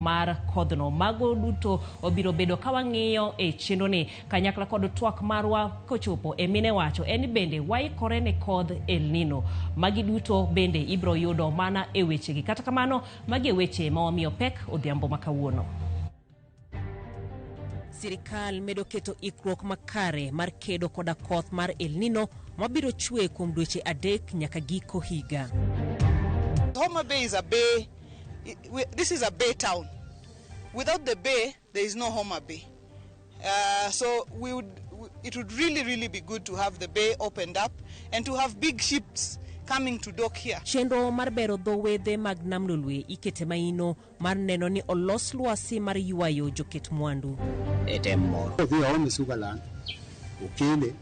mar kodhno. Mago duto obiro bedo ka wang'iyo e chenroni kanyakla kod twak marwa kochopo e mine wacho en bende waikore ne kodh El Nino. Magi duto bende ibro yudo mana e wechegi. Kata kamano magi e weche ma wamiyo pek odhiambo makawuono. Sirikal medo keto ikruok makare mar kedo koda koth mar El Nino mabiro chwe kuom dweche adek nyaka giko higa. Homa Bay is a bay. This is a bay town. Without the bay, there is no Homa Bay. So it would really be good to have the bay opened up and to have big ships coming to dock here. Chenro mar bero dho wedhe mag nam lolwe ikete maino mar neno ni olos lwasi mar yuayo joket mwandu. Etemo odhi omi Sugaland okele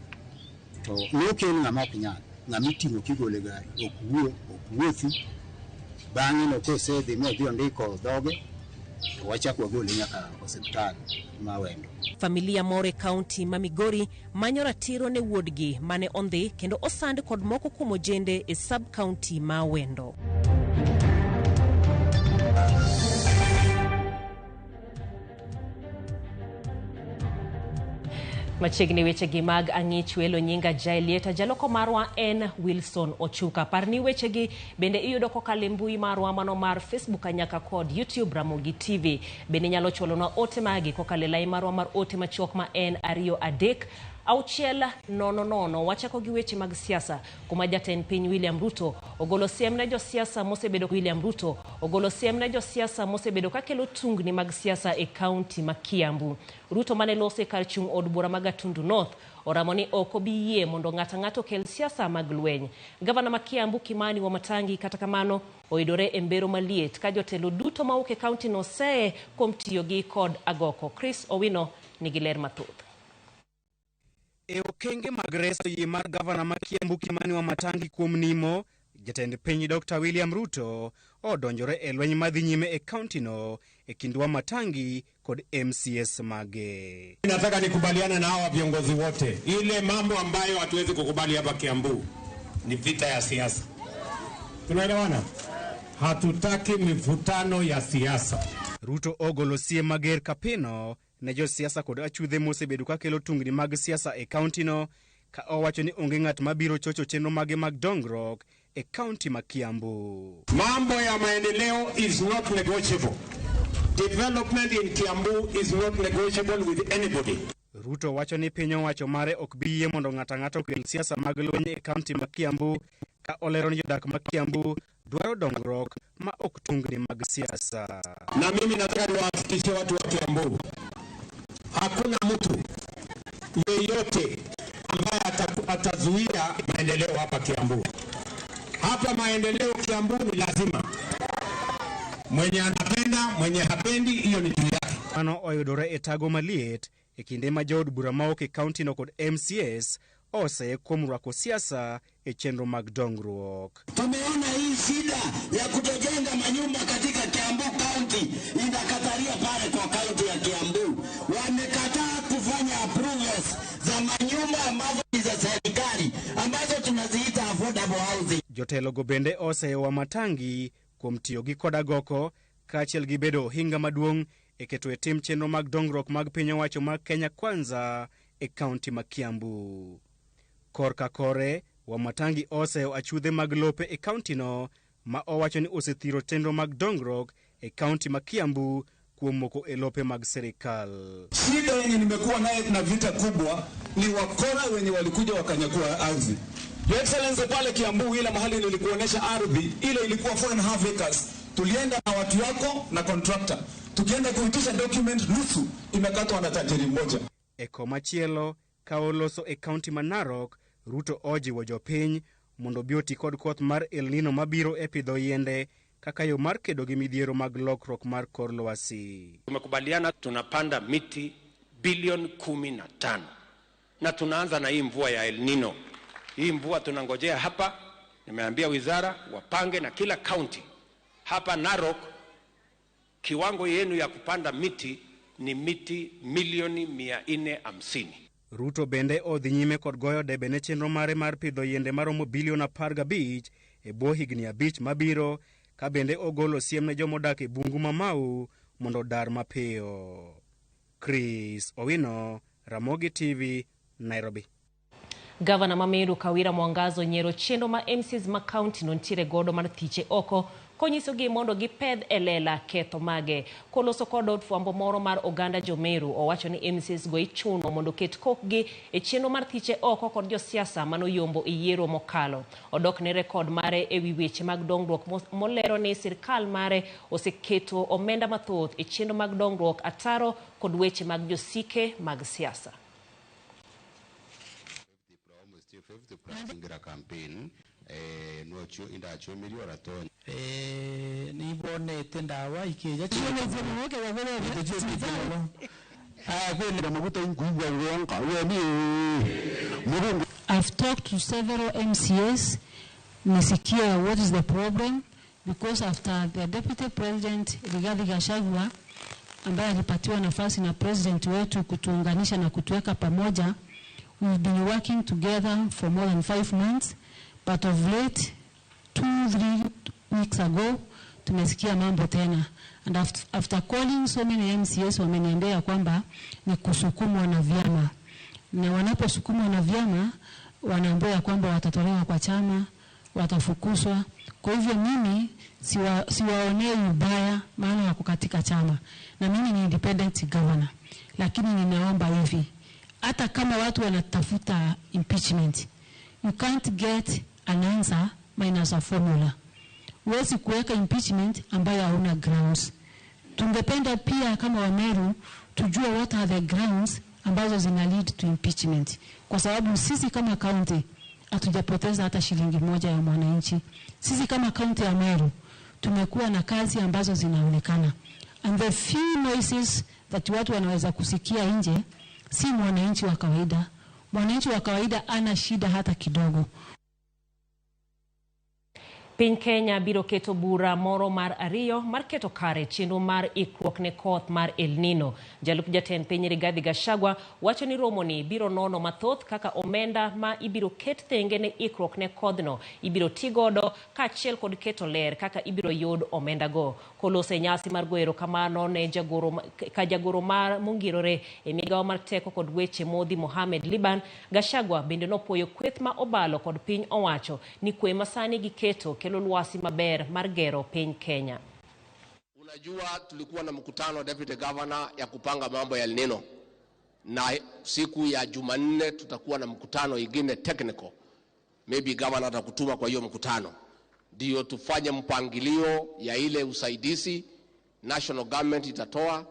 to nokel ng'ama pinyal ng'ama iting'o kigole gari okuwuothi bang'e no kosedhi modhi ondiko dhoge to wachako wagole nyaka osiptal ma Wendo. Familia more kaunti ma Migori manyo ratiro ne wuodgi mane ondhi kendo osand kod moko kuom ojende e sub county ma Wendo. Machiegni wechegi mag ichwelo nyinga Jailieta jaloko marwa en Wilson Ochuka. Parni wechegi bende iyudo kokalo mbui marwa mano mar Facebook nyaka kod YouTube Ramogi TV. Bende nyalo chwalonwa ote magi kokalo lai marwa mar ote machuok ma en 2-3-0-0. Wachako gi weche mag siasa. Kuma jatend piny William Ruto ogolo siem na josiasa mosebedo kakelo tungni mag siasa e kaunti ma Kiambu. Ruto mane lose kar chung od bura mag Gatundu North oramo ni ok obiyie mondo ng'ato kel siasa mag lweny. Gavana ma Kiambu Kimani Wamatangi kata kamano oidore e mbero maliet ka jotelo duto mauke e kaunti no seye kuom tiyo gi kod agoko. Chris Owino nigi ler mathoth. E okenge mag reso yie mar gavana ma Kiambu Kimani Wamatangi kuom nimo, jatend piny Dr. William Ruto odonjore e lweny madhi nyime e kaunti no e kind Wamatangi kod MCS mage. Nataka nikubaliana na hawa viongozi wote. Ile mambo ambayo hatuwezi kukubali hapa Kiambu ni vita ya siasa. Tunaelewana? Hatutaki mivutano ya siasa. Ruto ogolo siem mager kapino ne josiasa kod achudhe mosebedo ka kelo tungni mag siasa e kaunti no ka owacho ni onge ng'at mabiro chocho chenro mage mag dongruok e kaunti ma Kiambu. Mambo ya maendeleo is not negotiable. Development in Kiambu is not negotiable with anybody. Ruto wacho ni piny owacho mare ok biyie mondo ng'ato kel siasa mag lweny e kaunti ma Kiambu ka olero ni jodak ma Kiambu dwaro dongruok ma ok tungni mag siasa. Na mimi nataka niwahakikishie watu wa Kiambu, hakuna mtu yeyote ambaye atazuia maendeleo hapa Kiambu. Hapa maendeleo Kiambu ni lazima. Mwenye anapenda, mwenye hapendi, hiyo ni juu yake. Ano oyudore e tago maliet e kinde ma jood bura maoke kaunti no kod MCS ose kuom rwako siasa e chenro mag dongruok. Tumeona hii shida ya kutojenga manyumba katika Kiambu County inakataria pale kwa kaunti ya Kiambu. Wamekataa kufanya approvals za manyumba ambazo ni za serikali ambazo tunaziita affordable housing. Jotelo go bende ose Wamatangi kuom tiyo gi kod agoko kaachiel gi bedo ohinga maduong' e keto e tim chenro mag dongruok mag piny owacho mag Kenya Kwanza e kaunti ma Kiambu. Korka kore, Wamatangi oseo achudhe mag lope e kaunti no ma owacho ni osethiro chenro mag dongruok e kaunti ma Kiambu kuom moko e lope mag serikal. Shida yenye nimekuwa naye na vita kubwa ni wakora wenye walikuja wakanyakua ardhi. Your Excellency, pale Kiambu ile mahali nilikuonesha ardhi ile ilikuwa 4.5 acres. Tulienda na watu yako na contractor. Tukienda kuitisha document nusu imekatwa na tajiri mmoja. E komachielo ka oloso e kaunti ma Narok, Ruto ojiwo jopiny mondo bioti kod koth mar El Nino mabiro e pidho yiende kaka yo mar kedo gi midhiero mag lokruok mar kor lwasi. Tumekubaliana tunapanda miti bilioni 15 na tunaanza na hii mvua ya El Nino. Hii mvua tunangojea hapa, nimeambia wizara wapange na kila county. Hapa Narok kiwango yenu ya kupanda miti ni miti milioni 450. Ruto bende odhi nyime kod goyo debe ne chenro mare mar pidho yiende maromo bilion 15 e bwo higni 5 mabiro, ka bende ogolo siem ne jomodak e bungu ma Mau mondo dar mapiyo. Chris Owino, Ramogi TV, Nairobi. Gavana ma Meru Kawira Mwangazo nyiero chenro ma MCs ma county nontiere godo mar thiche oko konyisogi mondo gipedh elela ketho mage. Koloso kod od fwambo moro mar oganda Jomeru owacho ni MCs go ichuno mondo ket kokgi e chenro mar thiche oko kod josiasa manoyombo e yiero mokalo. Odok ne rekod mare ewi weche mag dongruok molero ni sirkal mare oseketo omenda mathoth e chenro mag dongruok, ataro kod weche mag josike mag siasa. Ngira campaign nocho inda chomiri oraton ni bone tenda wa ikeja I've talked to several MCAs. Nisikia what is the problem, because after the deputy president Rigathi Gachagua ambaye alipatiwa nafasi na president wetu kutuunganisha na kutuweka pamoja, we've been working together for more than 5 months, but of late 2-3 weeks ago tumesikia mambo tena, and after calling so many MCAs wameniambia kwamba ni kusukumwa na vyama, na wanaposukumwa na vyama wanaambiwa kwamba watatolewa kwa chama, watafukuzwa. Kwa hivyo mimi siwaonei ubaya, maana wako katika chama na mimi ni independent governor, lakini ninaomba hivi, hata kama watu wanatafuta impeachment, you can't get an answer minus a formula. Huwezi kuweka impeachment ambayo hauna grounds. Tungependa pia kama Wameru tujue what are the grounds ambazo zina lead to impeachment, kwa sababu sisi kama county hatujapoteza hata shilingi moja ya mwananchi. Sisi kama county ya Meru tumekuwa na kazi ambazo zinaonekana, and the few noises that watu wanaweza kusikia nje si mwananchi wa kawaida. Mwananchi wa kawaida ana shida hata kidogo. Piny Kenya biro keto bura moro mar ariyo mar keto kare chenro mar ikruok ne koth mar El Nino. Jalup jatend piny Rigathi Gachagua wacho ni romo ni biro nono mathoth kaka omenda ma ibiro ket thenge ne ikruok ne kodhno ibiro tigodo kaachiel kod keto ler kaka ibiro yud omenda go. Kolose nyasi mar goero kamano ne jagoro mar mongirore e migawo mar teko kod weche modhi Mohamed Liban, Gachagua bende nopuoyo kweth ma obalo kod piny owacho ni kwe masani giketo kelo luasi maber mar gero piny Kenya. Unajua tulikuwa na mkutano deputy governor ya kupanga mambo ya El Nino, na siku ya Jumanne tutakuwa na mkutano ingine technical. Maybe governor atakutuma kwa hiyo mkutano ndio tufanye mpangilio ya ile usaidizi. National government itatoa,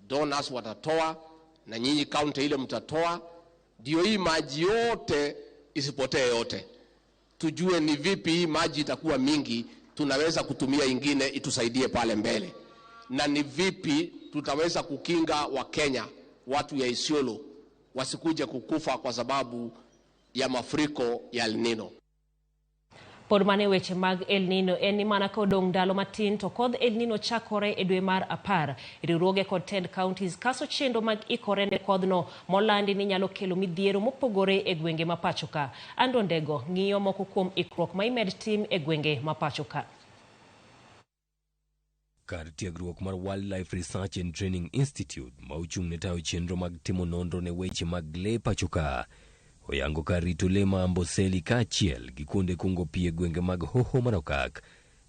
donors watatoa, na nyinyi county ile mtatoa, ndio hii maji yote isipotee yote. Tujue ni vipi hii maji itakuwa mingi, tunaweza kutumia ingine itusaidie pale mbele, na ni vipi tutaweza kukinga wa Kenya, watu ya Isiolo wasikuje kukufa kwa sababu ya mafuriko ya El Nino. Pod mane weche mag El Nino en ni mana kodong ndalo matin to kod El Nino chakore e dwe mar 10, riwruoge kod 10 counties kaso chenro mag ikore ne kodhno molandi ni nyalo kelo midhiero mopogore e gwenge mapachoka. Ando Ndego ng'iyo moko kuom ikruok ma imed tim e gwenge mapachoka. Kar tiegruok mar Wildlife Research and Training Institute ma ochung' ne tayo chenro mag timo nonro ne weche mag le pachoka oyango kar rito le ma Amboseli kaachiel gi kuonde kungo pi e gwenge mag Hoho Manokak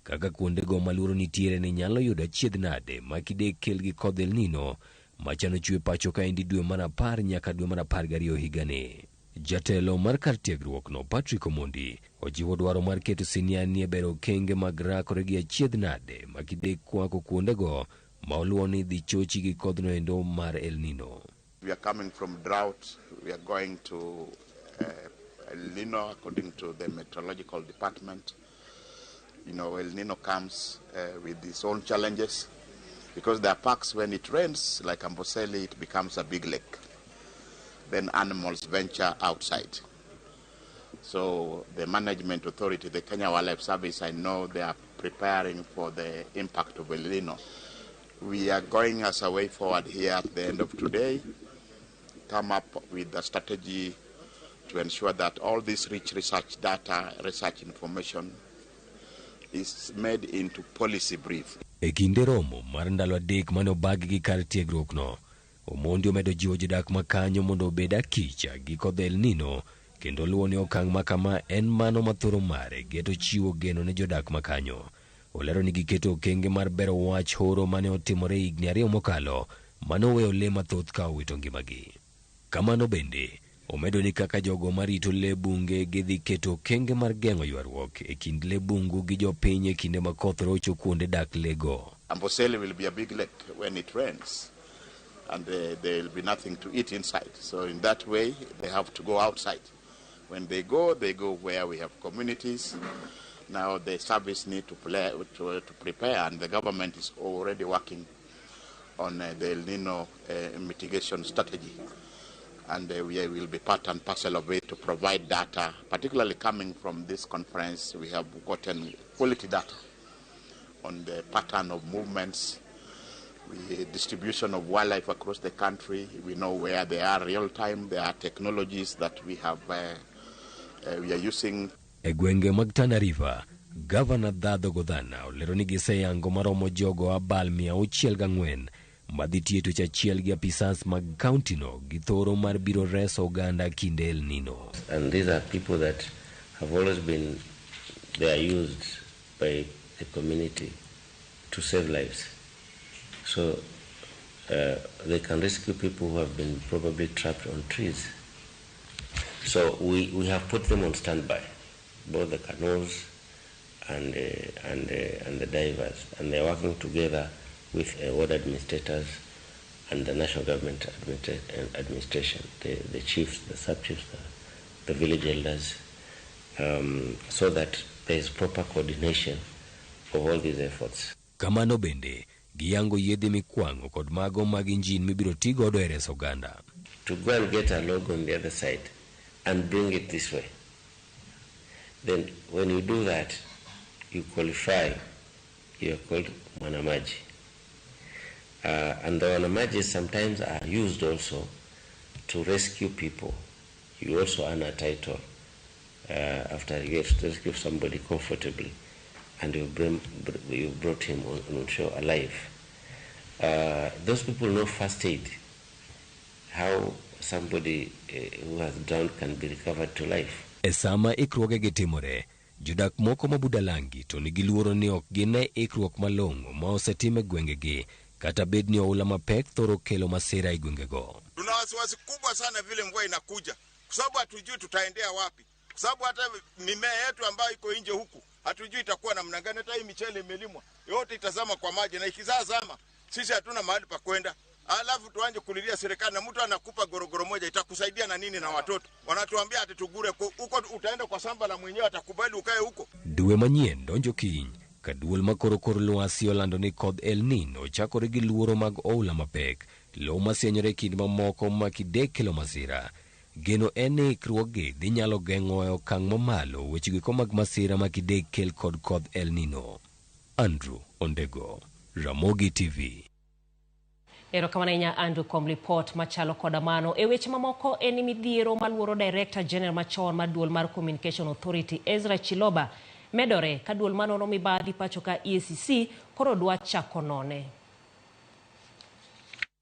kaka kuondego maluoro nitiere ni nyalo yudo achiedh nade ma kidek kel gi kodh El Nino machano chwe pachoka endi dwe mar 10 nyaka dwe mar 12 higani. Jatelo mar kar tiegruok no Patrick Omondi ojiwo dwaro mar keto siniani e bero kenge mag rakore gi achiedh nade ma kidek kwako kuondego ma oluwo ni dhi chochi gi kodhno endo mar El Nino. We are coming from drought. We are going to El Nino according to the meteorological department. You know, El Nino comes with its own challenges because there are parks when it rains, like Amboseli, it becomes a big lake. Then animals venture outside. So the management authority, the Kenya Wildlife Service, I know they are preparing for the impact of El Nino. We are going as a way forward here at the end of today, come up with a strategy to ensure that all this rich research data, research information is made into policy brief. E kinde romo mar ndalo adek mane obagi gi kar tiegruokno, Omondi omedo jiwo jodak makanyo mondo obed akicha gi kodh El Nino, kendo luwo ni okang' makama en mano mathoro mare geto chiwo geno ne jodak makanyo. Olero ni giketo okenge mar bero wach horo mane otimore higni 2 mokalo mane oweyo le mathoth ka owito ngimagi. Kamano bende omedo ni kaka jogo marito le bunge gidhi keto okenge mar geng'o ywaruok e kind le bungu gi jopiny e kinde ma koth rocho kuonde dak lego. Amboseli will be a big lake when it rains, and there will be nothing to eat inside. So in that way, they have to go outside. When they go where we have communities. Now the service need to prepare, and the government is already working on the El Nino mitigation strategy. And we will be part and parcel of it to provide data, particularly coming from this conference. We have gotten quality data on the pattern of movements, the distribution of wildlife across the country. We know where they are real time. There are technologies that we have we are using. E gwenge mag Tana River, Governor Dhadho Godhana olero ni giseyango maromo jogo abal 604 madhi tieto chachiel gi apisas mag county no gi thoro mar biro reso oganda kinde El Nino. And these are people that have always been, they are used by the community to save lives. So they can rescue people who have been probably trapped on trees. So we have put them on standby, both the canoes and the divers, and they're working together with ward administrators and the national government administration, the chiefs, the sub-chiefs, the village elders, so that there is proper coordination of all these efforts. Kamano bende, giyango yedhe mikwang'o kod mago mag injin mibiro tigodo e reso oganda. To go and get a log on the other side and bring it this way. Then when you do that, you qualify, you are called wanamaji. And the wanamajis sometimes are used also to rescue people. You also earn a title after you get to rescue somebody comfortably, and you brought him on shore alive. Those people know first aid, how somebody who has drowned can be recovered to life. Esama ikruoge gitimore, jodak moko mabudalangi to nigi luoro ni ok gine ikruok malong'o ma osetime gwengegi, kata bed ni oula mapek thoro kelo masira e gwengego. Tuna wasiwasi kubwa sana vile mvua inakuja, kwa sababu hatujui tutaendea wapi, kwa sababu hata mimea yetu ambayo iko nje huku hatujui itakuwa namna gani. Hata hii michele imelimwa yote itazama kwa maji, na ikizama sisi hatuna mahali pa kwenda. Alafu tuanje kulilia serikali, na mtu anakupa gorogoro moja itakusaidia na nini? Na watoto wanatuambia ati tugure huko, utaenda kwa samba la mwenyewe, atakubali ukae huko. Dwe manyien donjo kiny ka duol makorokoro lwasi olando ni kodh El Nino chakore gi luoro mag oula mapek, lo masienyore kind mamoko makidek kelo masira. Geno en ni ikruoge dhi nyalo geng'o e okang' mamalo wechego mag masira makidek kel kod kodh El Nino. Andrew Ondego, Ramogi TV. Erokamano Andrew kuom report machalo koda mano. E weche mamoko en midhiero maluoro Director General machon mar duol mar Communication Authority Ezra Chiloba medore ka duol manono mibadhi pacho ka EACC koro dwa chako none.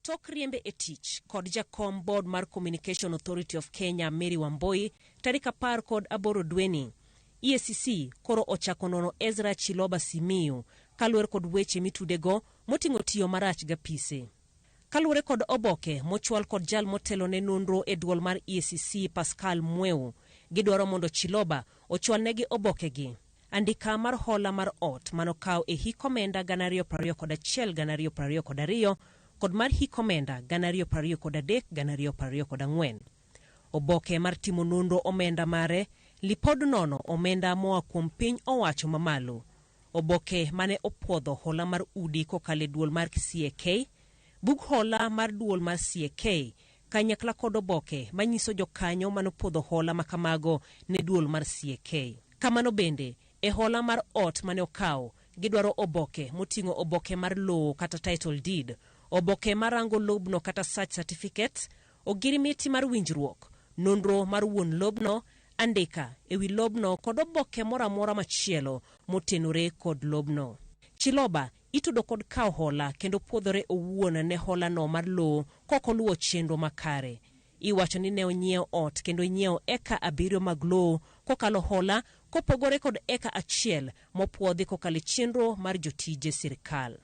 Tok riembe e tich kod jakom board mar Communication Authority of Kenya Mary Wamboi tarik 18 dweni, EACC koro ochako nono Ezra Chiloba Simiyu kaluwore kod weche mitudego moting'o tiyo marach gapise. Kaluwore kod oboke mochwal kod jal motelo ne nonro e duol mar EACC Pascal Mweu, gidwaro mondo Chiloba ochwal negi obokegi. Andika mar hola mar ot manokaw e hik omenda 2021-2022 kod mar hik omenda 2023-2024. Oboke mar timo nonro omenda mare lipod nono omenda moa kuom piny owacho mamalo. Oboke mane opuodho hola mar udi kokale duol mar CAK, bug hola mar duol mar CAK, kanyakla kod oboke manyiso jokanyo manopuodho hola makamago ne duol mar CAK. Kamano bende, e hola mar ot mane okaw, gidwaro oboke moting'o oboke mar lowo kata title deed, oboke marango lobno kata search certificate, ogirimiti mar winjruok, nonro mar wuon lobno, andika ewi lobno kod oboke moramora machielo motenore kod lobno. Chiloba itudo kod kawo hola kendo puodhore owuon ne hola no mar lowo kokoluwo chenro makare. Iwacho ni ne onyiewo ot kendo nyiewo eka 7 mag lowo kokalo hola kopogore kod eka 1 mopuodhi kokalo chenro mar jotije sirkal.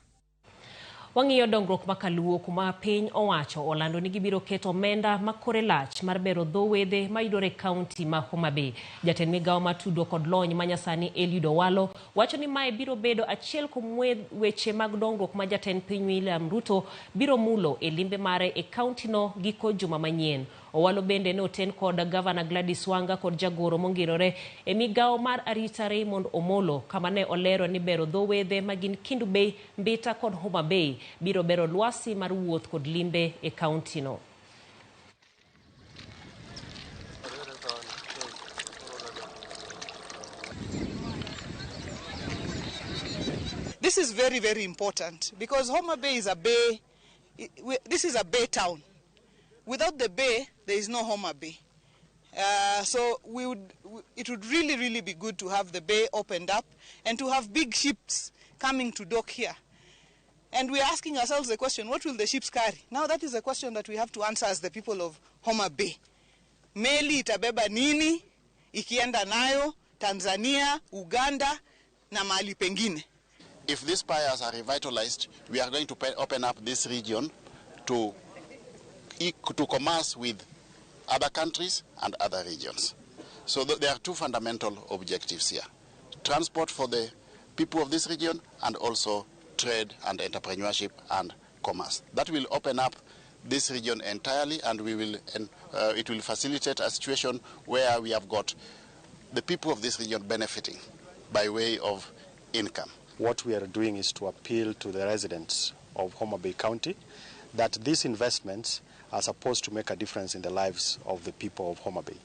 Wang'iyo dongruok makaluwo kuma piny owacho olando ni gibiro keto omenda makore lach mar bero dho wedhe mayudore kaunti ma Homa Bay. Jatend migawo matudo kod lony manyasani Eliud Owalo wacho ni mae biro bedo achiel kuom weche mag dongruok ma jatend piny William Ruto biro mulo e limbe mare e kaunti no giko juma manyien. Owalo bende ne oten kod Gavana Gladys Wanga kod jagoro mongirore e migawo mar arita Raymond Omolo kama ne olero ni bero dho wedhe magin Kendu Bay, Mbita kod Homa Bay biro bero lwasi mar wuoth kod limbe e kaunti no. This is very, very important because Homa Bay is a bay. This is a bay town. Without the bay, there is no Homa Bay. So it would really, really be good to have the bay opened up and to have big ships coming to dock here. And we're asking ourselves the question, what will the ships carry? Now that is a question that we have to answer as the people of Homa Bay. Meli itabeba nini, ikienda nayo, Tanzania, Uganda, na mahali pengine. If these piers are revitalized, we are going to open up this region to commerce with other countries and other regions. So there are 2 fundamental objectives here. Transport for the people of this region and also trade and entrepreneurship and commerce. That will open up this region entirely, and it will facilitate a situation where we have got the people of this region benefiting by way of income. What we are doing is to appeal to the residents of Homa Bay County that these investments are supposed to make a difference in the lives of the people of Homa Bay.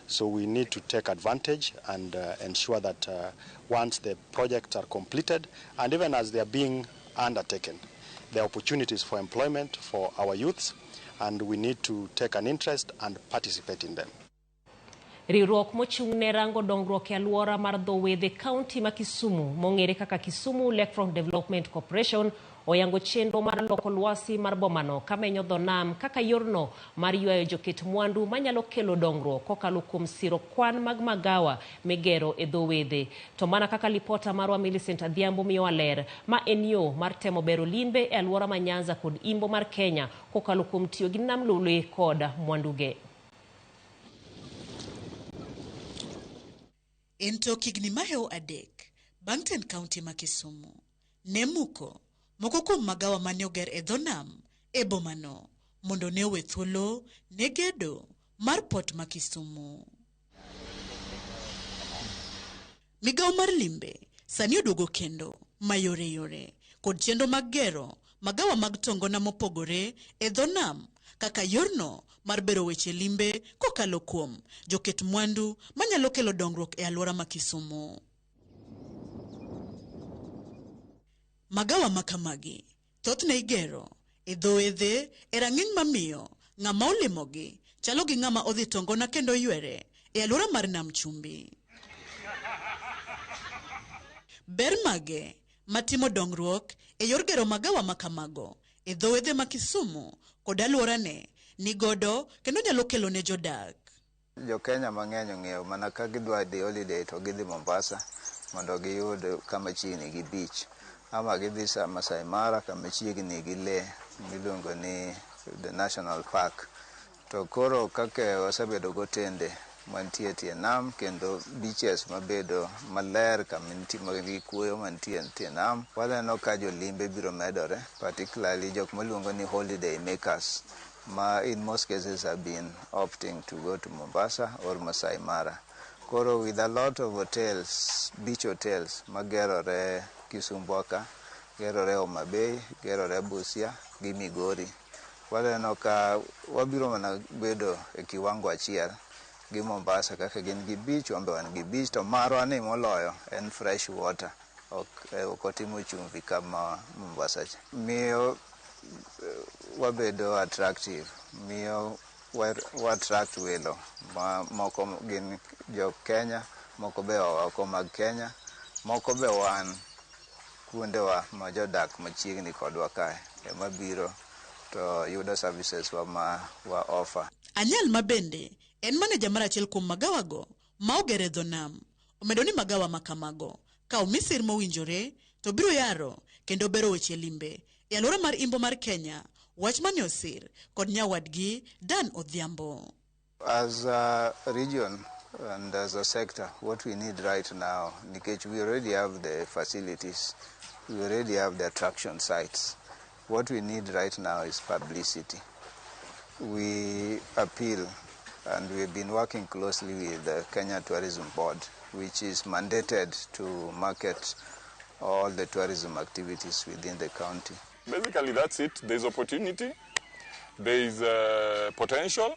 So we need to take advantage and ensure that once the projects are completed and even as they are being undertaken, there are opportunities for employment for our youths, and we need to take an interest and participate in them. Riwruok mochung'ne rango dongruok e alwora mar dho wedhe kaunti ma Kisumu mong'ere kaka Kisumu Lakefront Development Corporation oyango chenro mar loko lwasi mar bomano kamenyo dho nam kaka yorno mar ywayo joket mwandu manyalo kelo dongruok kokalo kuom siro kwan mag magawa migero e dho wedhe. To mana kaka lipota marwa Millicent Adhiambo miyo ler, ma en yo mar temo bero limbe e alwora ma Nyanza kod Imbo mar Kenya kokalo kuom tiyo gi nam lolwe kod mwanduge. Ento kigni maheo adek, Bangten County ma Kisumu, Nemuko, moko kuom magawa mane oger e dho nam e bomano mondo ne owe thuolo ne gedo mar port ma Kisumu. Migawo mar limbe sani oduogo kendo mayore yore kod chenro mag gero magawa mag tongona mopogore e dho nam kaka yorno mar bero weche limbe kokalo kuom joket mwandu manyalo kelo dongruok e alwora ma Kisumu. Magawa makamagi thothne igero e dho wedhe e rang'iny mamiyo ng'ama olimogi chalo gi ng'ama odhi tongona kendo ywere e alwora mar nam chumbi. Ber mage matimo dongruok e yor gero magawa makamago e dho wedhe ma Kisumu kod alworane ni godo kendo nyalo kelo ne jodak. Jo Kenya mang'eny ong'eyo mana ka gidwa dhi holiday to gidhi Mombasa mondo giyud kama chiegni gi beach, ama gidhi Masai Mara kama chiegni gi lee miluongo ni the National Park. To koro kaka wasebedo gotende mantie tie nam kendo beaches mabedo maler kama nitie gi kuoyo mantie tie nam, waneno ka jolimbe biro medore, particularly jok maluongo ni holiday makers, ma in most cases have been opting to go to Mombasa or Masai Mara. Koro with a lot of hotels, beach hotels, magerore Kisumbwaka, gerore Homa Bay, gerore Busia, gi Migori. Waneno ka wabiro mana bedo e kiwango achiel gi Mombasa kaka gin gi beach, wambe wan gi beach, to marwa ni moloyo en fresh water, ok otimo chumvi kama Mombasa. Miyo wabedo attractive, miyo wa attract welo, moko gin jo Kenya, moko be oko mag Kenya, moko be wan kuondewa ma jodak machiegni kodwa kae ema biro to yudo services wa offer. Anyal Mabende en manager mar achiel kuom magawago ma ogere dho nam. Omedo ni magawa makamago ka omisir mowinjore to biro yaro kendo bero weche limbe e alwora mar Imbo mar Kenya. Wach mane osir kod nyawadgi Dan Odhiambo. As a region and as a sector, what we need right now, because we already have the facilities, we already have the attraction sites. What we need right now is publicity. We appeal, and we've been working closely with the Kenya Tourism Board, which is mandated to market all the tourism activities within the county. Basically, that's it. There's opportunity. There is potential.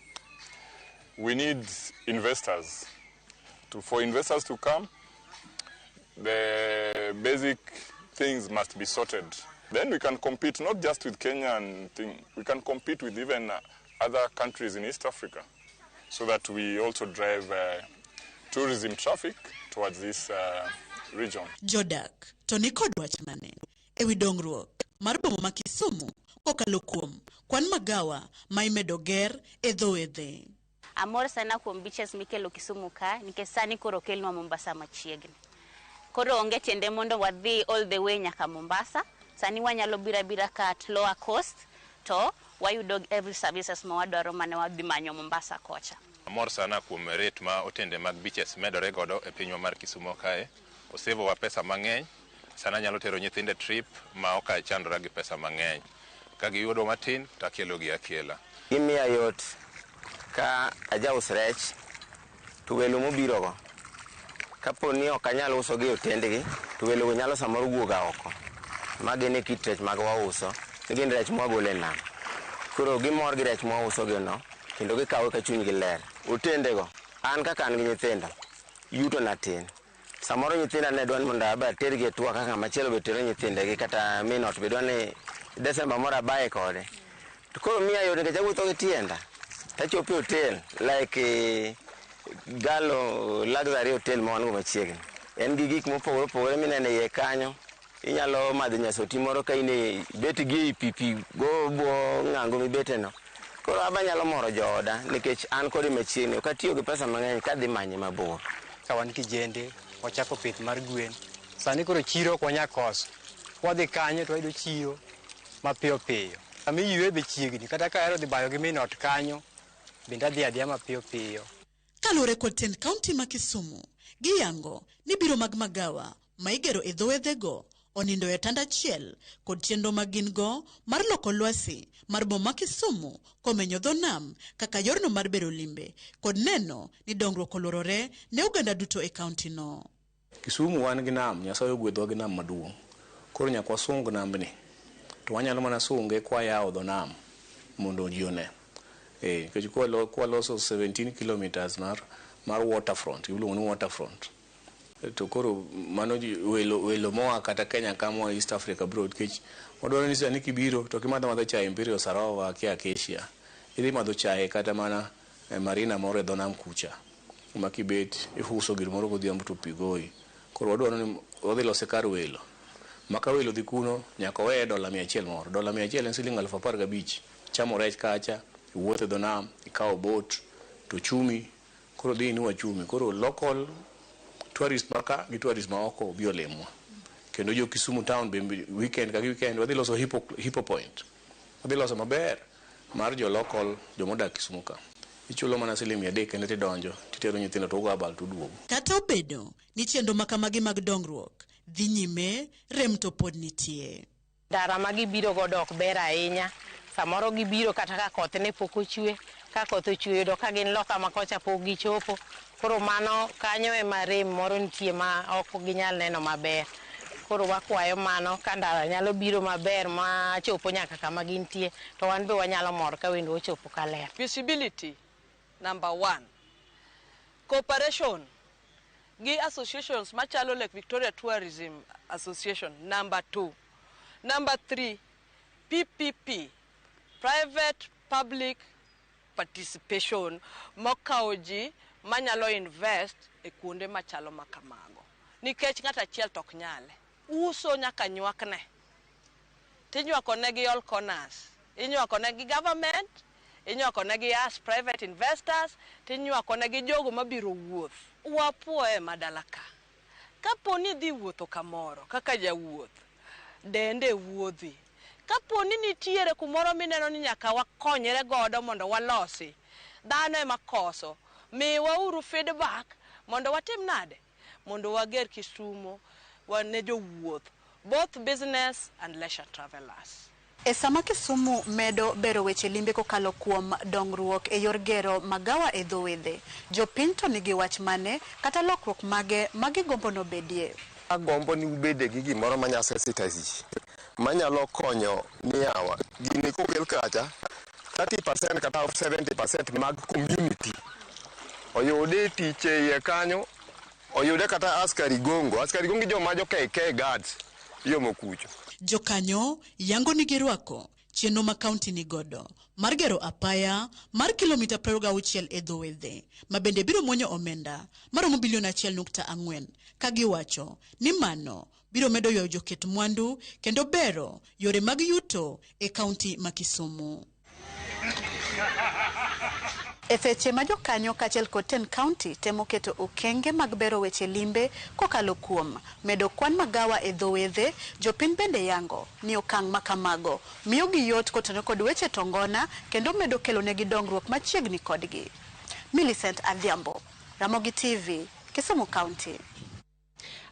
We need investors. For investors to come, the basic things must be sorted. Then we can compete not just with Kenya and we can compete with even other countries in East Africa, so that we also drive tourism traffic towards this region. Jodak, Tony Kodwachmane, ewi dongruok mar boma ma Kisumu kokalo kuom kwan magawa ma imedo ger e dho wedhe. Amor sana kuom beaches mikelo Kisumu ka nikech sani koro kelnwa Mombasa machiegni. Koro onge tiende mondo wadhi all the way nyaka Mombasa. Sani wanyalo bira ka at lower cost to wayudo every services ma wadwaro mane wadhi manyo Mombasa kocha. Amor sana kuom rate ma otende mag beaches medore godo e pinywa mar Kisumu kae. Osevo wa pesa mang'eny. Sana nyalo tero nyithinde trip ma ok chandra gi pesa mang'eny. Ka giyudo matin takelo gi akela. Imiya yot ka ajaus rech to welo mobiro go. Kapo ni ok anyalo uso gi otendgi to welo go nyalo samoro wuoga oko. Mage ne kit rech mag wauso, gin rech mwagole nam. Koro gimor gi rech mwauso gi no, kendo gikawe ka chuny gi ler. Otende go, an kaka an gi nyithindo, yuto na tin. Samoro nyithinda ne dwani mondo aba tergi e tuwa kaka machielo be tero nyithindegi kata minot be dwani Desemba moro abaye kode. To koro miya yot nikech awuotho gi tienda. Tachopo e hotel like Galo Luxury Hotel ma wan go machiegni. En gi gik mopogore opogore mineno iye kanyo. Inyalo madho nyasoti moro ka ine bet gi pipi go bo ng'ango mibete no. Koro aba nyalo moro jooda nikech an kod machiegni ok atiyo gi pesa mang'eny ka dhi manye mabor. Ka wan kijende wachako pith mar gwen. Sani koro chiro konya koso. Wadhi kanyo to wayudo chiro mapiyo piyo. Ami yue be chiegni kata ka ero dhi bayo gi minot kanyo bende adhi adhiya mapiyo piyo. Kalure kod tend county ma Kisumu, giyango ni biro mag magawa ma igero e dho wedhego onindo e tanda achiel kod chenro ma gin go mar loko lwasi mar boma Kisumu komenyo dho nam kaka yorno mar bero limbe kod neno ni dongruok olorore ne oganda duto e county no. Kisumu wan gi nam, Nyasaye ogwedhowa gi nam maduong'. Koro nyaka wasung nambni. To wanyalo mana sunge kwa yawo dho nam mondo ji one. Nikech kwa loso 17 kilometers mar waterfront, iluongo ni waterfront. To koro mano welo moa kata Kenya kama East Africa broad kech wadwaro ni sani kibiro to kimadho chai Imperial Sarowa kia Acacia. Idhi madho chai kata mana marina moro e dho nam kucha. Ma kibet ifuso gir moro godhiambo to pigoi. Koro wadwaro ni wadhi lose kar welo. Maka welo dhi kuno nyaka weye $100 moro. $100 en siling 15,000. Chamo rech kacha, iwuotho dho nam, ikawo boat to chumi. Koro dhi inuwa chumi. Koro local tourist maka gi tourist ma oko bi olemwa. Kendo jo Kisumu town be weekend ka weekend wadhi loso hippo point. Wadhi loso maber mar jo local jo modak Kisumu ka. Ichulo mana siling 300 kendo tidonjo, titero nyithindo to ugo abal to duogo. Kata obedo ni chenro makamagi mag dongruok dhi nyime, rem to pod nitie. Ndara ma gibiro godo ok ber ahinya. Samoro gibiro kata ka koth ne pok ochwe, ka koth ochwe do ka gin loka ma kocha pok gichopo. Koro mano kanyo e marem moro nitie ma ok ginyal neno maber. Koro wakwayo mano ka ndara nyalo biro maber ma chopo nyaka kama gintie to wan be wanyalo mor ka wendo ochopo kaler. Visibility number 1. Cooperation gi associations machalo Lake Victoria Tourism Association number 2. Number 3, PPP, private public participation mokaoji manyalo invest e kuonde machalo makamago. Nikech ng'ata achiel tok nyale. uso nyaka nywakne. Tinywako negi all corners. Inywako negi government, inywako negi as private investors, tinywako negi jogo mabiro wuoth. Wapuoye madalaka. Kaponi dhi wuotho kamoro, kaka jawuoth, dende wuodhi. Kaponi nitiere kumoro mineno ni nyaka wakonyre godo mondo walosi, dhano ema koso, miwauru feedback mondo watim nade, mondo wager Kisumo wane jowuoth, both business and leisure travelers. E sama Kisumu medo bero weche limbe kokalo kuom dongruok e yor gero magawa e dho wedhe, jopiny to nigi wach mane kata lokruok mage gombo no bedie. Agombo ni ubede gi gimoro manyasesitaji manyalo konyo niyawa gini kokel kacha 30% kata 70% mag community oyude tich e kanyo, oyude kata askari gongo joma jo KK guards yomo kucho. Jokanyo yango ni gerwako chenro ma kaunti ni godo mar gero apaya mar kilomita 26 e dho wedhe ma bende biro mwonyo omenda maromo bilion 1.4 ka giwacho ni mano biro medo ywayo joket mwandu kendo bero yore mag yuto e kaunti ma Kisumu. E seche ma jokanyo kaachiel kod ten kaunti temo keto okenge mag bero weche limbe kokalo kuom medo kwan magawa e dho wedhe, jopiny bende yango ni okang' ma kamago miyo gi yot kotenore kod weche tongona kendo medo kelo negi dongruok machiegni kodgi. Millicent Adhiambo, Ramogi TV, Kisumu County.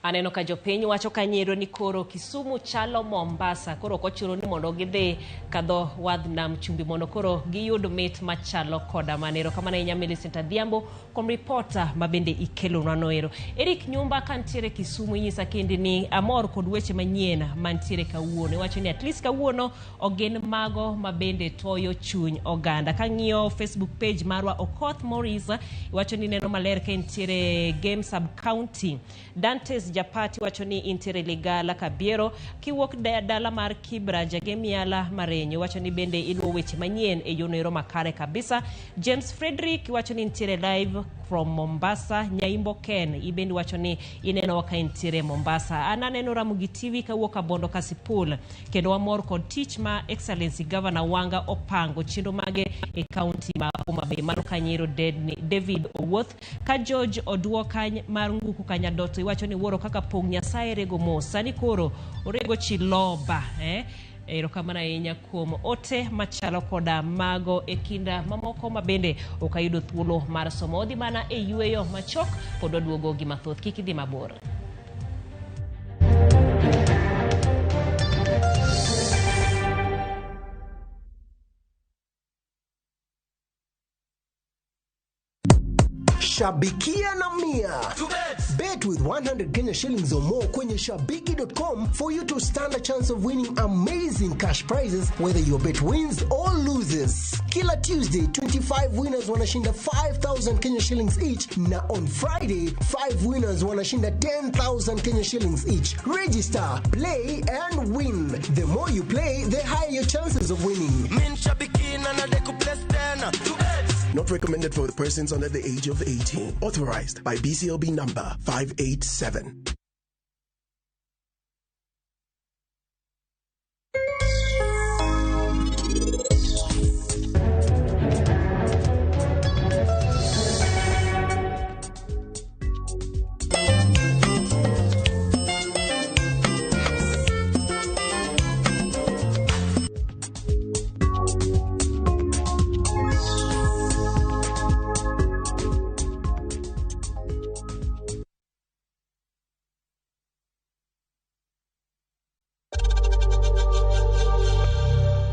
Aneno ka jopiny wacho kanyero ni koro Kisumu chalo Mombasa, koro kochuro ni mondo gidhi kadho wadh nam chumbi mondo koro giyud mit machalo koda manero. Kamana inya Millicent Adhiambo kom reporter mabende ikelo nanoero. Eric Nyumba kantiere Kisumu inyisa kindi ni amor kod weche manyien mantiere kawuono. Wacho ni at least kawuono ogen mago mabende toyo chuny oganda. Kang'iyo Facebook page marwa Okoth Morris wacho ni neno maler ka intiere Game Sub County. Dantes Japati wacho ni intiere Ligala Kabiero, kiwuok dala mar Kibra Jagemiala Marenyo wacho ni bende iluwo weche manyien e yonoero makare kabisa. James Frederick wacho ni intiere live from Mombasa. Nyaimbo Ken ibendi wacho ni ineno waka intiere Mombasa. Ananeno Ramogi TV kawuok Abondo Kasipul kendo wamor kod tich ma Excellency Governor Wanga opango chenro mage e county ma Homa Bay. Mano kanyero David Owuoth ka George Oduoka mar Nguku Kanyadoto iwacho ni woro kaka pong Nyasaye rego mos sani koro orego chiloba erokamano ahinya kuom ote machalo koda mago e kinda mamoko mabende okayudo thuolo mar somo. Odhi mana e yueyo machok pod oduogo gi mathoth, kik idhi mabor. Shabikia na mia. Bet with 100 Kenya shillings or more kwenye shabiki.com for you to stand a chance of winning amazing cash prizes whether your bet wins or loses. Kila Tuesday, 25 winners wanashinda 5,000 Kenya shillings each, na on Friday, 5 winners wanashinda 10,000 Kenya shillings each. Register, play and win. The more you play, the higher your chances of winning. Not recommended for the persons under the age of 18. Authorized by BCLB number 587.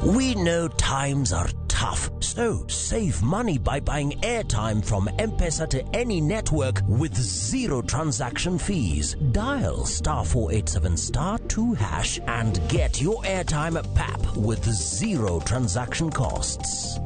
We know times are tough, so save money by buying airtime from M-Pesa to any network with zero transaction fees. Dial *487*2# and get your airtime PAP with zero transaction costs.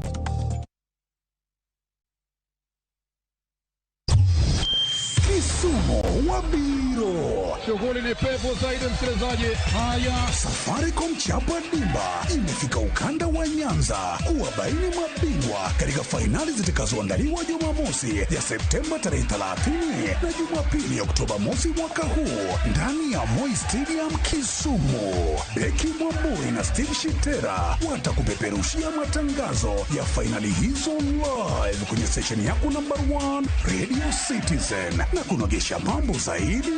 Kisumu Wabiro. Shughuli ni pevu zaidi msikilizaji. Haya, Safaricom Chapa Dimba imefika ukanda wa Nyanza kuwabaini mabingwa katika fainali zitakazoandaliwa Jumamosi ya Septemba tarehe 30 na Jumapili Oktoba mosi mwaka huu ndani ya Moi Stadium Kisumu. Beki Mwamburi na Steve Shitera watakupeperushia matangazo ya fainali hizo live kwenye station yako number 1 Radio Citizen na kunogesha mambo zaidi.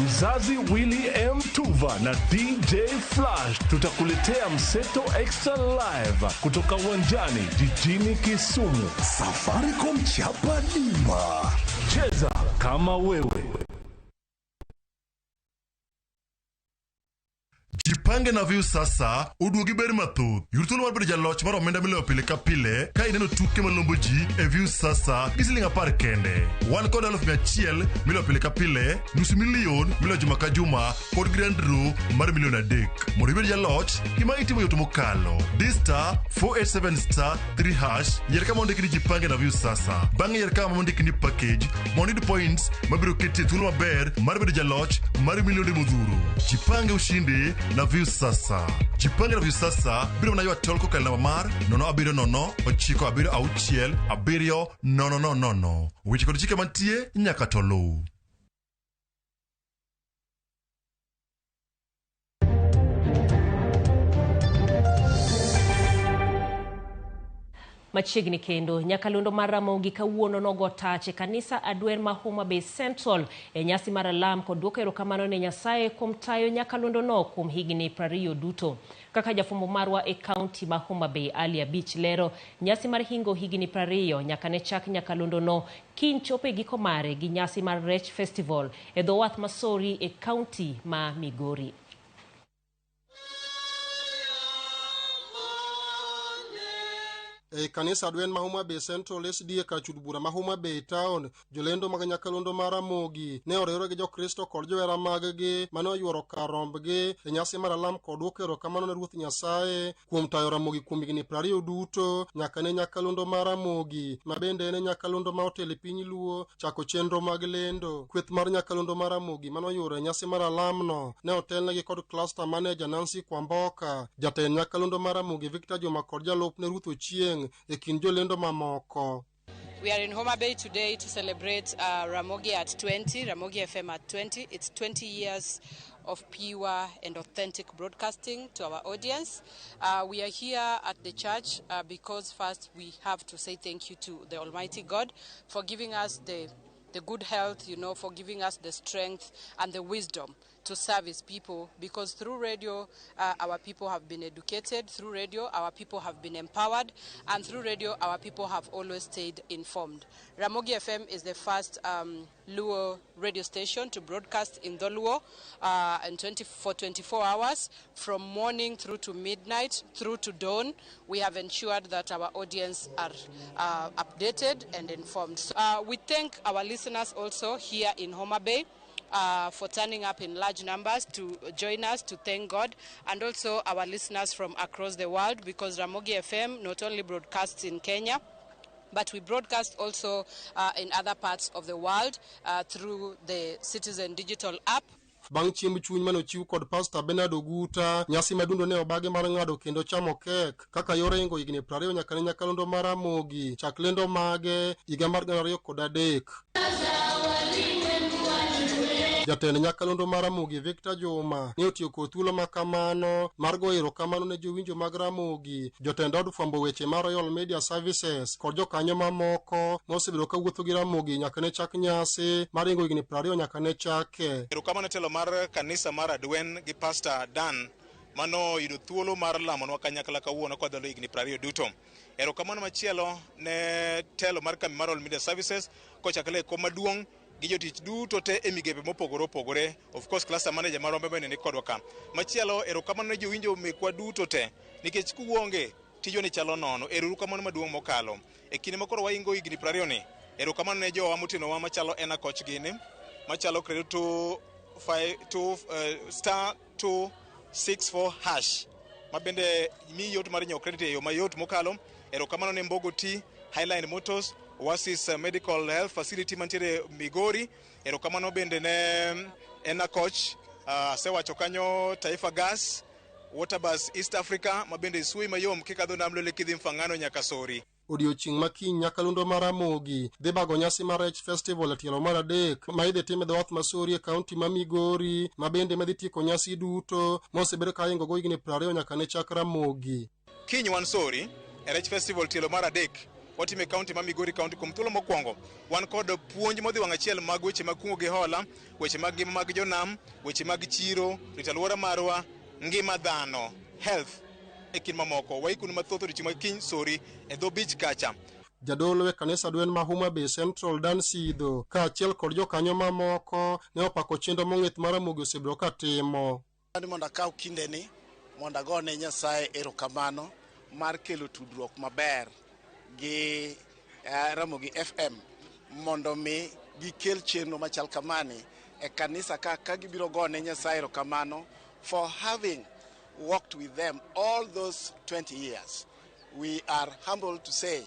Mzazi Willy M. Tuva na DJ Flash tutakuletea Mseto Extra Live kutoka uwanjani jijini Kisumu. Safaricom Chapa Dimba. Cheza kama wewe. Jipange na view sasa uduogi beri matut. Yurtulu warbedi jaloch maro menda milo pile ka pile ka ineno tuke malombo ji e view sasa gisilinga par kende. One kod alof miachiel milo pile ka pile nusu milion milo juma ka juma kod grand draw mar milion adek. Moro ibedi jaloch kima itimo yoto mokalo. D*487*3# yerka monde kini jipange na view sasa. Bange yerka monde kini package money points mabiro keti tulu maber mar bedi jaloch mar milion de modhuro. Jipange ushinde na view sasa. Jipange na view sasa biro na ywa tolko kal namba mar 079 Weche kod chike mantie nyaka tolu. Machiegni kendo nyakalondo mar Ramogi kawuono nogo tach e kanisa Adwen ma Homa Bay Central e nyasi mar alam kod duoko erokamano ne Nyasaye kuom tayo nyakalondo no kuom higni 20 duto. Kaka jafumbo marwa e kaunti ma Homa Bay Alia Beach lero, nyasi mar hingo higni 20 nyaka ne chak nyakalondo no kiny chope giko mare gi nyasi mar Rech Festival e dho wath Masori e kaunti ma Migori. E kanisa Adwen ma Homa Bay Central SDA ka chudbura ma Homa Bay Town, jolendo mag nyakalondo mar Ramogi ne oriwore gi jokristo kod johera mag-gi mane oyuoro kar rombgi e nyasi mar alam kod duoko erokamano ne Ruoth Nyasaye kuom tayo Ramogi kuom higni 20 duto nyaka ne nyakalondo mar Ramogi ma bende en nyakalondo ma otelo e piny Luo chako chenro mag lendo. Kweth mar nyakalondo mar Ramogi mane oyuoro e nyasi mar alamno ne otelnegi kod cluster manager Nancy Kwamboka, jatend nyakalondo mar Ramogi Victor Joma kod jalupne Ruth Ochieng e kind jolendo mamoko. We are in Homa Bay today to celebrate Ramogi at 20, Ramogi FM at 20. It's 20 years of pure and authentic broadcasting to our audience. We are here at the church because first we have to say thank you to the Almighty God for giving us the good health, for giving us the strength and the wisdom to serve his people, because through radio our people have been educated, through radio our people have been empowered, and through radio our people have always stayed informed. Ramogi FM is the first Luo radio station to broadcast in the Luo for 24 hours, from morning through to midnight, through to dawn. We have ensured that our audience are updated and informed. We thank our listeners also here in Homa Bay for turning up in large numbers to join us to thank God, and also our listeners from across the world, because Ramogi FM not only broadcasts in Kenya, but we broadcast also in other parts of the world through the Citizen Digital app. Bang' chiemb chuny mano chiw kod Pastor Bernard Oguta, nyasi madundo ne obage mar ng'ado kendo chamo kek kaka yore ingo higni 20 nyaka ne nyakalondo mar Ramogi chak lendo mage higa mar 2003. Jatend nyakalondo mar Ramogi Victor Joma ne otiyo kod thuolo makamano mar goyo erokamano ne jowinjo mag Ramogi, jotend od fwambo weche mar Royal Media Services kod jokanyo mamoko mosebedo kawuotho gi Ramogi nyaka ne chak nyasi mar ingo higni 20 nyaka ne chake. Erokamano telo mar kanisa mar Adwen gi Pastor Dan mano yudo thuolo mar lamonwa kanyakla kawuono kod higni 20 duto. Erokamano machielo ne telo mar kambi mar Royal Media Services kochakle e kom maduong' gi jotich duto te e migepe mopogore opogore. Of course cluster manager marombe bende ni kodwa ka. Machielo erokamano ne jowinjo mekwa duto te, nikech kuonge tijoni chalo nono. Erokamano maduong' mokalo e kinde makoro waingo higni 20 ni. Erokamano ne jowa motinowa machalo Ena Koch gini, machalo credit to *264# mabende mi yot mar nyawo credit e yo mayot mokalo. Erokamano ne Mbogo T, Highline Motors, Oasis Medical Health Facility mantiere Migori. Erokamano bende ne en coach asewacho kanyo Taifa Gas, Waterbus East Africa, mabende isui mayom kikadho nam lole kidhi Mfangano nyaka Sori. Odiochieng' makiny nyakalondo mar Ramogi dhi bago nyasi mar Rech Festival e tielo mar adek ma idhi tim e dhowath ma Sori e kaunti ma Migori, ma bende madhi tieko nyasi duto mosebedo ka ingo go higni 20 nyaka ne chak Ramogi. Kiny wan Sori e Rech Festival tielo mar adek watime kaunti ma Migori kaunti kuom thuolo mokwongo. Wan kod puonj modhi wang' achiel mag weche mag kungo gi hola, weche mag ngima mag jonam, weche mag chiro, rito alwora marwa, ngima dhano, health e kin mamoko. Waikunu mathoth odiochieng' mag kiny Sori e dho beach kacha. Jadolo e kanisa dwen ma Homa Bay Central Dan Sidho ka achiel kod jokanyo mamoko ne opako chenro mong'ith mar Ramogi osebedo ka timo. Mondo akaw kindeni mondo agone Nyasaye erokamano mar kelo tudruok maber gi Ramogi FM mondo mi gikel chenro machal kamani e kanisa ka gibiro gone Nyasaye erokamano for having worked with them all those 20 years. We are humbled to say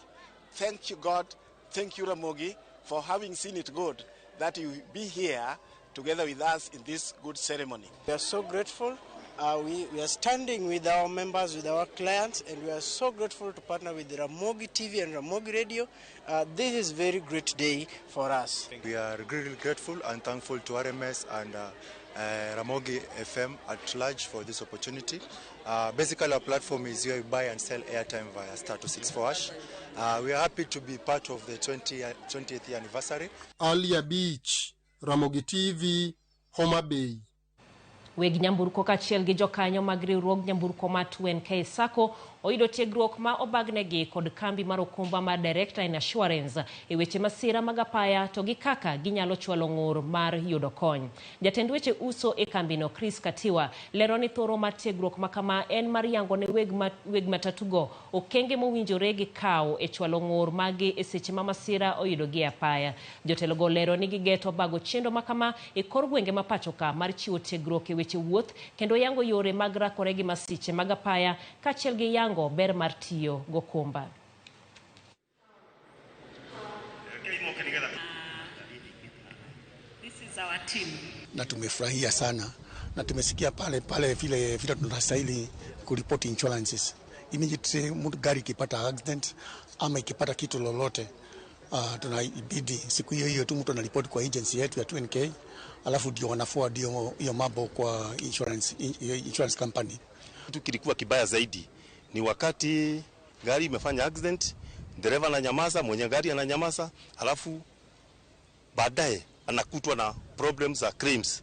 thank you God, thank you Ramogi for having seen it good that you be here together with us in this good ceremony. We are so grateful. We are standing with our members, with our clients, and we are so grateful to partner with Ramogi TV and Ramogi Radio. This is a very great day for us. We are really grateful and thankful to RMS and Ramogi FM at large for this opportunity. Basically, our platform is where we buy and sell airtime via *264#. We are happy to be part of the 20th anniversary. Alia Beach, Ramogi TV, Homa Bay. Weg nyamburko kachiel gi jokanyo mag riwruog nyamburko ma 2NK Sacco oido tiegruok ma obagnegi kod kambi mar okumba mar Director in Assurance e weche masira mag apaya to gi kaka ginyalo chwalo ng'ur mar yudo kony. Jatend weche uso e kambino Chris Katiwa lero ni thoro mar tiegruok makama en mar yango ne weg matatugo okenge mowinjore gi kawo e chwalo ng'ur magi e seche ma masira oyudo gi apaya. Jotelogo lero ni gigeto bago chenro makama e kor gwenge ma pachoka mar chiwo tiegruok e weche wuoth kendo yango yore mag rakore gi masiche mag apaya kachiel gi yango ber mar tiyo gokumba. This is our team. Na tumefurahia sana na tumesikia pale vile tunastahili kuripot insurances. Immediately mtu gari ikipata accident ama ikipata kitu lolote tunaibidi siku hiyo tu mtu anaripoti kwa agency yetu ya 2NK, alafu ndio wanafua hiyo mambo kwa insurance company. Kitu kilikuwa kibaya zaidi ni wakati gari imefanya accident, dereva ananyamaza, mwenye gari ananyamaza, alafu baadaye anakutwa na problems za claims.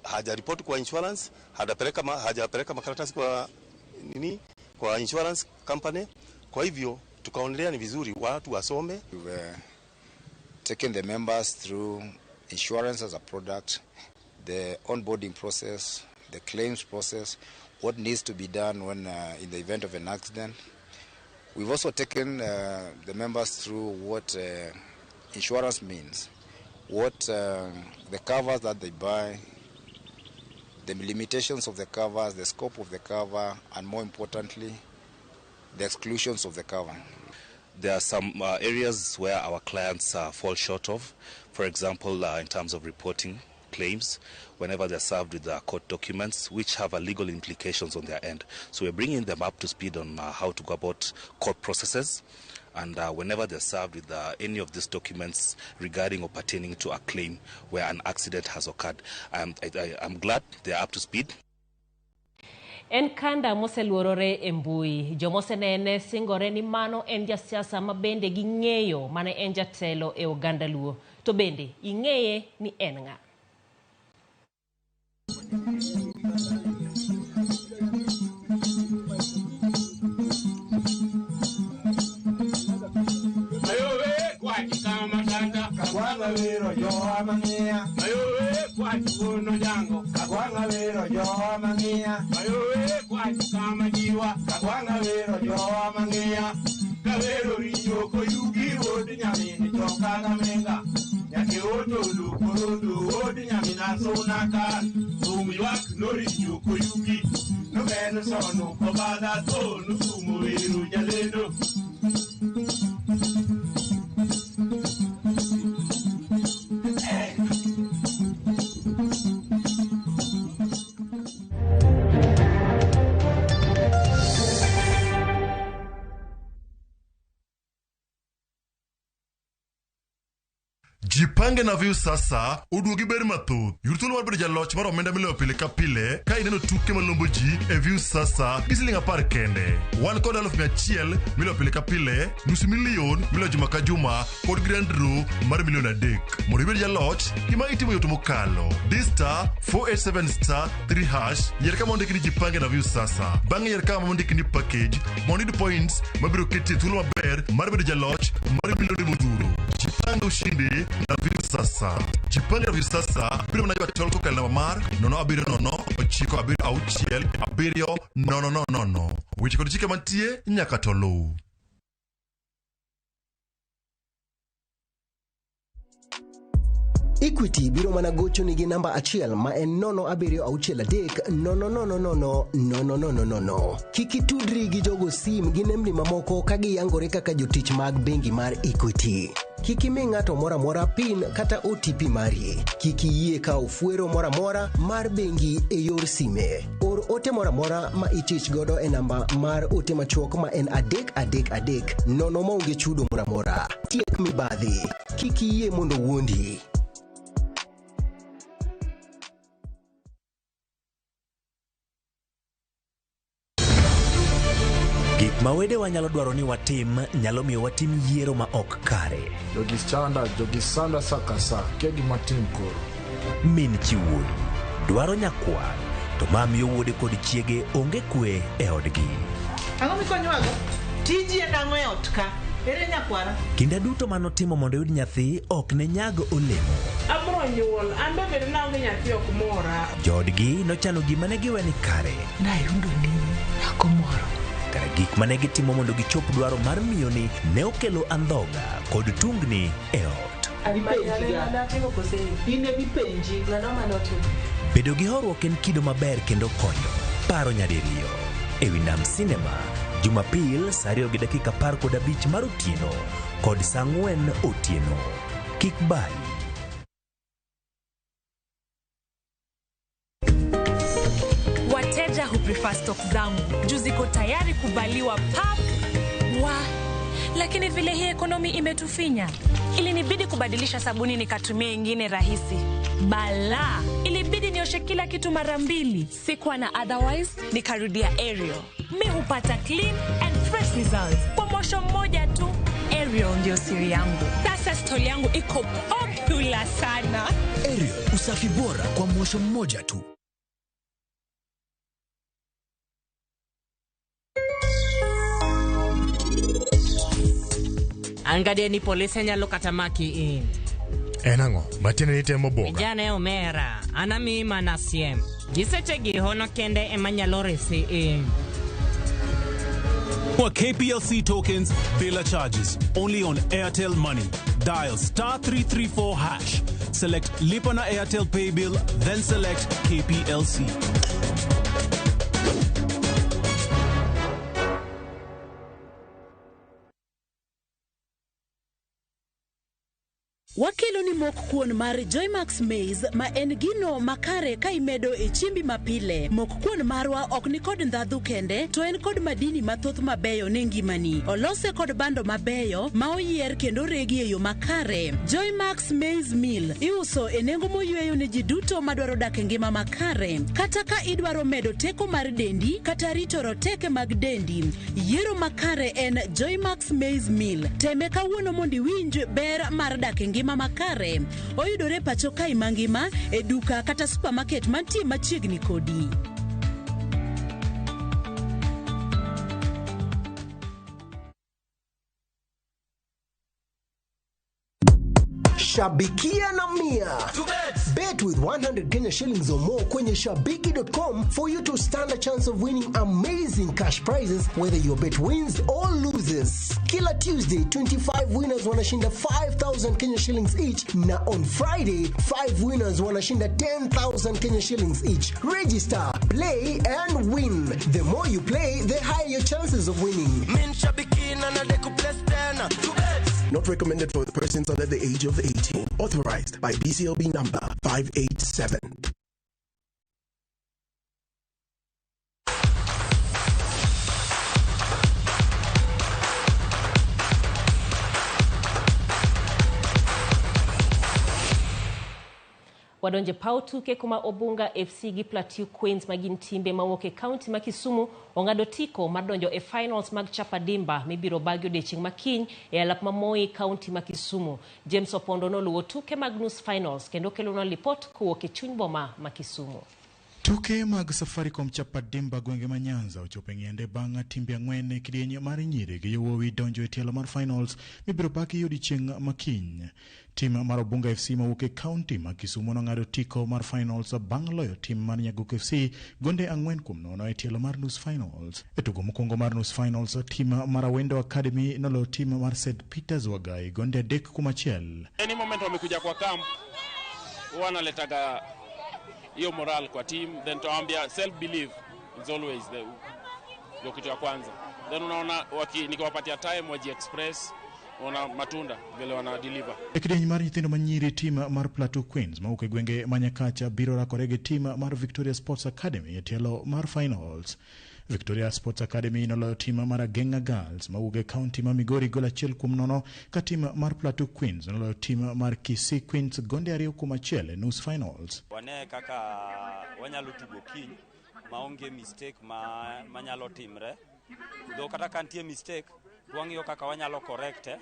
Hajaripoti kwa insurance, hajapeleka makaratasi kwa insurance company. Kwa hivyo tukaonelea ni vizuri watu wasome. We've taken the members through insurance as a product, the onboarding process, the claims process, what needs to be done when in the event of an accident. We've also taken the members through what insurance means, what the covers that they buy, the limitations of the covers, the scope of the cover, and more importantly, the exclusions of the cover. There are some areas where our clients fall short of. For example, in terms of reporting claims, whenever they're served with court documents, which have legal implications on their end. So we're bringing them up to speed on how to go about court processes. And whenever they're served with any of these documents regarding or pertaining to a claim where an accident has occurred, I'm glad they're up to speed. En kanda moseluorore e mbui, jomosenene singore ni mano en jasiasa mabende gi ng'eyo mane en jatelo e Uganda Luo. To bende, ing'eye ni en ng'a. Kagwanga wiro jowa mang'ia mayowe kwachi kono jango kagwanga wiro jowa mang'ia mayowe kwachi kama jiwa kagwanga wiro jowa mang'ia kawero rinyo koyugi od nyamini chokaga menga nyake oto lukorodo od nyamina sonaka yak norinyo koyugi nobeno sono kobada to nusumo wiro jalendo. Jipange na view sasa uduogi beri mathoth. Yurthuolo mar bedo jaloch mar omenda miloyo pile ka pile ka ineno tuke malombo ji e view sasa gi siling 10 kende. Wan kod 100,000 miloyo pile ka pile, nusu milion miloyo juma ka juma kod grand draw mar milion 3. Mondo ibed jaloch, gima itimo yot mokalo. Dista 487*3# yier kama ondiki ni jipange na view sasa. Bang'e yier kama ondiki ni package mondo iyud points mabiro keti thuolo maber mar bedo jaloch mar milion modhuro. Jipange ushindi na view sasa. Jipange na view sasa biro manajiwa tol kokal namba mar 070966700. Weche kod chike mantie nyaka to luw. Equity biro mana gocho nigi namba achiel ma en 076300000. Kiki tudri gi jogo sim gi nembni mamoko ka giyangore kaka jotich mag bengi mar Equity. Kiki mi ng'ato mora pin kata OTP mari. Kiki yie ka ufuero mora mar bengi e yor sime. Or ote mora ma itich godo e namba mar ote machuok ma en 333 nono maonge chudo mora. Tiek mibadhi. Kiki yie mondo wuondi. Gik ma wedewa nyalo dwaro ni watim nyalo miyo watim yiero ma ok kare. Jogi sanda sakasa, kegi matim koro. Min chi wuoyi dwaro nyakwar, to ma miyo wuode kod chiege onge kwe e odgi. Ang'o mikonywago? Tiji e dang'o e ot ka. Ere nyakwara? Kinde duto manotimo mondo yud nyathi ok ne nyag olemo. Abro nyuol, an be bedo naonge nyathi ok mora. Jodgi nochano gima ne giwe ni kare. Nayudo nini nyako moro. Kare gik mane gitimo mondo gichop dwaro mar miyoni ne okelo andhoga kod tungni e ot. Bedo gi horuok en kido maber kendo konyo. Paro nyadiriyo. Ewi Nam Cinema, Jumapil saa 2:15 mar otieno kod saa 4 otieno. Kik bali. Wateja who prefer stock zangu juu ziko tayari kubaliwa pap. Lakini vile hii ekonomi imetufinya, ilinibidi kubadilisha sabuni nikatumia ingine rahisi. Bala, ilibidi nioshe kila kitu mara 2. Sikuwa na otherwise, nikarudia Ariel. Mi hupata clean and fresh results kwa mwosho mmoja tu. Ariel ndio siri yangu. Sasa stoli yangu iko popular sana. Ariel, usafi bora kwa mwosho mmoja tu. Angade ni polisi nyalo katamaki in. Enango, matine nitemo boga. Jane omera, anami manasiem. Giseche gihono kende emanyalo resi in. For KPLC tokens, Vela charges only on Airtel Money. Dial *334#. Select Lipana Airtel Pay Bill, then select KPLC. Wakelo ni mok kuon mar Joymax Maize ma en gino makare ka imedo e chimbi mapile. Mok kuon marwa ok ni kod ndhadhu kende, to en kod madini mathoth mabeyo ne ngimani. Olose kod bando mabeyo ma oyier kendo regi e yo makare. Joymax Maize Meal iuso e nengo moyweyo ne ji duto madwaro dak e ngima makare. Kata ka idwaro medo teko mar dendi kata rito roteke mag dendi, yiero makare en Joymax Maize Meal. Teme kawuono mondo iwinj ber mar dak e ngima makare. Oyudore pacho kai mangima e duka kata supermarket mantie machiegni kodi. Shabikia na Mia. Bet with 100 Kenya shillings or more kwenye shabiki.com for you to stand a chance of winning amazing cash prizes whether your bet wins or loses. Kila Tuesday, 25 winners wanashinda 5,000 Kenya shillings each. Na on Friday, 5 winners wanashinda 10,000 Kenya shillings each. Register, play and win. The more you play, the higher your chances of winning. Not recommended for the persons under the age of 18. Authorized by BCLB number 587. Wadonje paw tuke kuma Obunga FC gi Plateau Queens magin timbe mawuok e kaunti ma Kisumu ong'ado tiko mar donjo e finals mag chapadimba mibiro bagi odiechieng' makiny e alap ma Moi kaunti ma Kisumu. James Opondo noluwo tuke mag nus finals kendo kelonwa lipot kowuok e chuny boma ma Kisumu. Tuke mag Safaricom chapadimba gwenge ma Nyanza ochopo e ng'ende bang' timbe ang'wen e kidieny mar nyiri gi yowuowi donjo e tielo mar finals mibiro bagi odiechieng' makiny. Tim mar Obunga FC mawuok e kaunti ma Kisumu nong'ado tiko mar finals bang' loyo tim mar Nyaguko FC gonde 4-0 e tielo mar nus finals. E tugo mokwongo mar nus finals, tim mar Awendo Academy noloyo tim mar St Peters Wagai gonde 3-1. Any moment wamekuja kwa camp wanaletaga hiyo moral kwa team, then tuambia self belief is always the kitu ya kwanza, then unaona nikiwapatia time waji express ona matunda vile wana deliver. Kidieny mar nyithindo manyiri tim mar Plateau Queens mawuok e gwenge Manyakacha biro rakore gi tim mar Victoria Sports Academy e tielo mar finals. Victoria Sports Academy noloyo tim mar Agenga Girls mawuok e kaunti ma Migori gol 1-0 ka tim mar Plateau Queens noloyo tim mar Kisii Queens gonde 2-1 e nus finals. Wane kaka wanyalo tugo kiny maonge mistake manyalo timre. Do kata kantie mistake wang'iyo kaka wanyalo correcte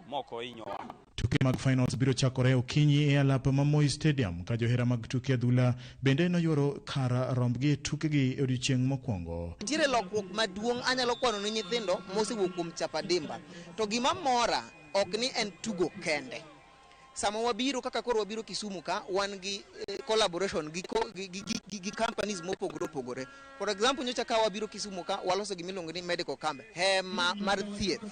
moko inyowa. Tuke mag finals biro chakore okinyi e alap ma Moi Stadium ka johera mag tuke adhula bende noyuoro kar rombgi e tukegi e odiechieng' mokwongo. Nitiere lokruok maduong' anyalo kwano ne nyithindo mosewuok kuom chapadimba. To gima mora ok ni en tugo kende. Sama wabiro kaka koro wabiro Kisumu ka wan gi collaboration gi companies mopogore opogore. For example, nyocha ka wabiro Kisumu ka waloso gimiluongo ni medical camp hema mar thieth.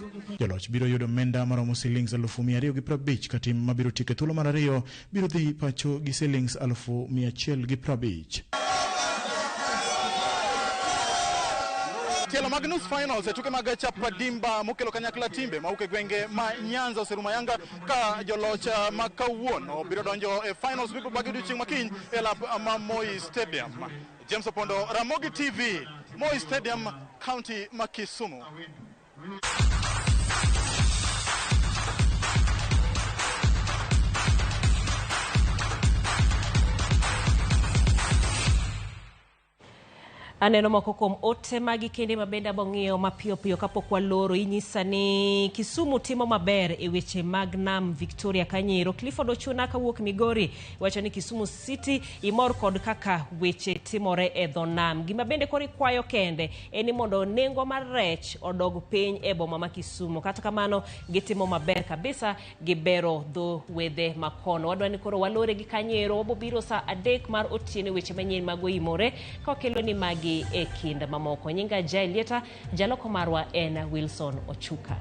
Joloch biro yudo omenda maromo shillings 250 ka tim mabiro tike thuolo mar ariyo biro dhi pacho gi shillings 150. Tielo mag nus finals e tuke mag chapadimba mokelo kanyakla timbe mawuok e gwenge ma Nyanza oserumo ayanga ka joloch ma kawuono biro donjo e finals biro bagi odiechieng' makiny e lap ma Moi Stadium. James Opondo, Ramogi TV, Moi Stadium, kaunti ma Kisumu. Aneno moko kuom ote magi kende mabende abong'iyo mapiyo piyo kapok waloro. Inyisa ni Kisumu timo maber e weche mag nam Victoria Kanyero. Clifford Ochuna kawuok Migori wacho ni Kisumu City imor kod kaka weche timore e dho nam. Gima bende kori kwayo kende en ni mondo nengo mar rech odog piny e boma ma Kisumu. Kata kamano gitimo maber kabisa, gibero dho wedhe makono. Wadwa ni koro walore gi Kanyero wabobiro sa 3 mar otieno weche manyien mago imore kokelo ni magi e kinda mamoko. Nyinga Jailieta, jaloko marwa en Wilson Ochuka.